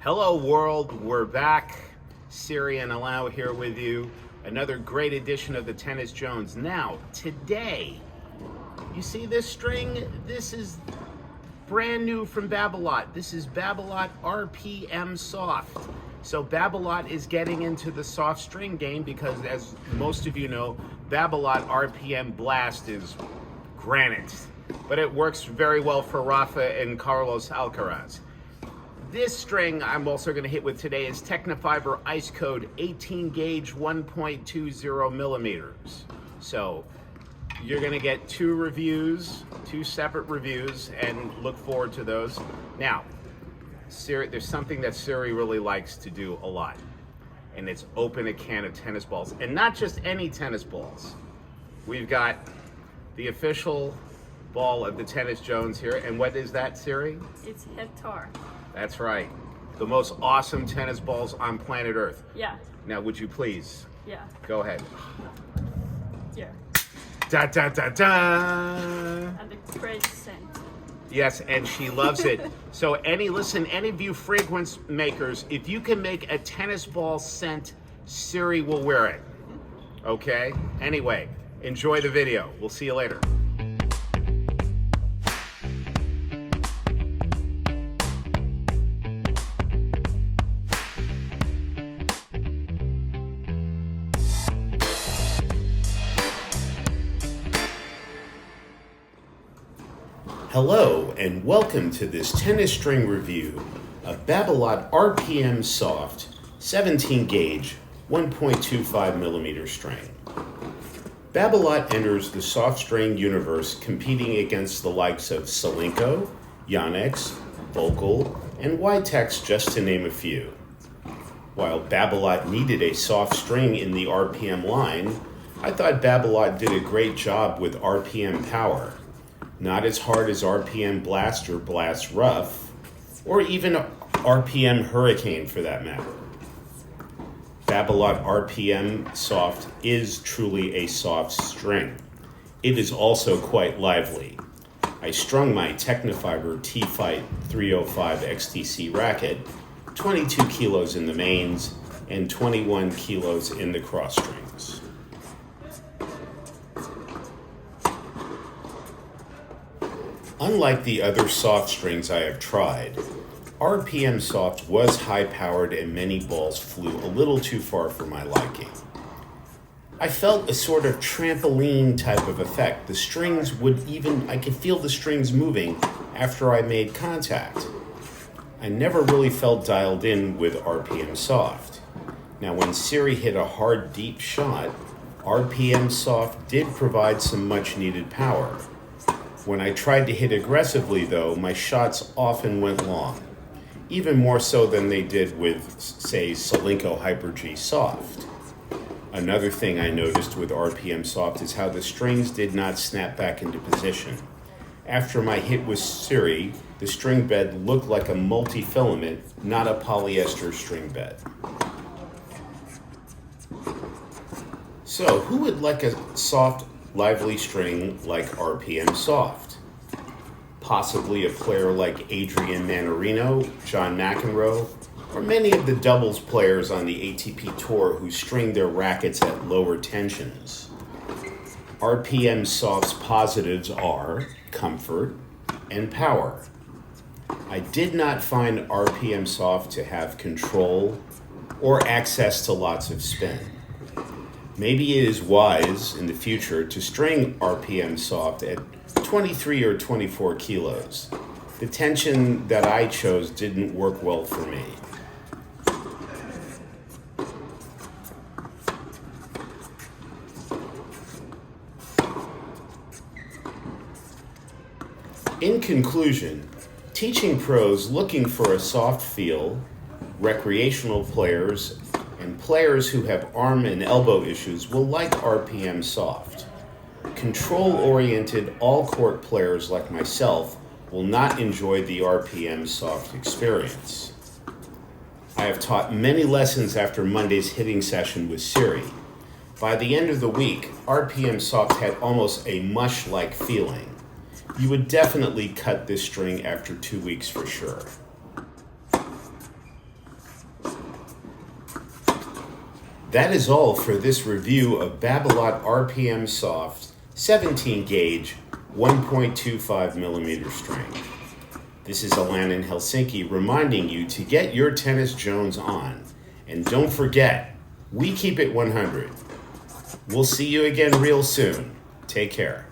Hello world, we're back. Siri and Allow here with you. Another great edition of the Tennis Jones. Now, today, you see this string? This is brand new from Babolat. This is Babolat RPM Soft. So Babolat is getting into the soft string game because, as most of you know, Babolat RPM Blast is granite. But it works very well for Rafa and Carlos Alcaraz. This string I'm also going to hit with today is Technifiber Ice Code 18 gauge 1.20 millimeters. So you're going to get two separate reviews, and look forward to those. Now, Siri, there's something that Siri really likes to do a lot, and it's open a can of tennis balls, and not just any tennis balls. We've got the official ball of the Tennis Jones here, and what is that, Siri? It's Hector. That's right. The most awesome tennis balls on planet Earth. Yeah. Now, would you please? Yeah. Go ahead. Yeah. Da da da da. And the great scent. Yes, and she loves it. So any of you fragrance makers, if you can make a tennis ball scent, Siri will wear it. Okay? Anyway, enjoy the video. We'll see you later. Hello and welcome to this tennis string review of Babolat RPM Soft 17 gauge 1.25 millimeter string. Babolat enters the soft string universe competing against the likes of Solinco, Yonex, Volkl, and Witex, just to name a few. While Babolat needed a soft string in the RPM line, I thought Babolat did a great job with RPM Power. Not as hard as RPM Blast or Blast Rough, or even RPM Hurricane for that matter. Babolat RPM Soft is truly a soft string. It is also quite lively. I strung my Technifiber T-Fight 305 XTC racket, 22 kilos in the mains and 21 kilos in the cross strings. Unlike the other soft strings I have tried, RPM Soft was high-powered and many balls flew a little too far for my liking. I felt a sort of trampoline type of effect. I could feel the strings moving after I made contact. I never really felt dialed in with RPM Soft. Now, when Siri hit a hard, deep shot, RPM Soft did provide some much-needed power. When I tried to hit aggressively, though, my shots often went long, even more so than they did with, say, Solinco Hyper-G Soft. Another thing I noticed with RPM Soft is how the strings did not snap back into position. After my hit with Siri, the string bed looked like a multi-filament, not a polyester string bed. So, who would like a soft, lively string like RPM Soft? Possibly a player like Adrian Mannarino, John McEnroe, or many of the doubles players on the ATP Tour who string their rackets at lower tensions. RPM Soft's positives are comfort and power. I did not find RPM Soft to have control or access to lots of spin. Maybe it is wise in the future to string RPM Soft at 23 or 24 kilos. The tension that I chose didn't work well for me. In conclusion, teaching pros looking for a soft feel, recreational players, and players who have arm and elbow issues will like RPM Soft. Control-oriented all-court players like myself will not enjoy the RPM Soft experience. I have taught many lessons after Monday's hitting session with Siri. By the end of the week, RPM Soft had almost a mush-like feeling. You would definitely cut this string after 2 weeks for sure. That is all for this review of Babolat RPM Soft 17 gauge 1.25 millimeter string. This is Alan in Helsinki reminding you to get your Tennis Jones on. And don't forget, we keep it 100. We'll see you again real soon. Take care.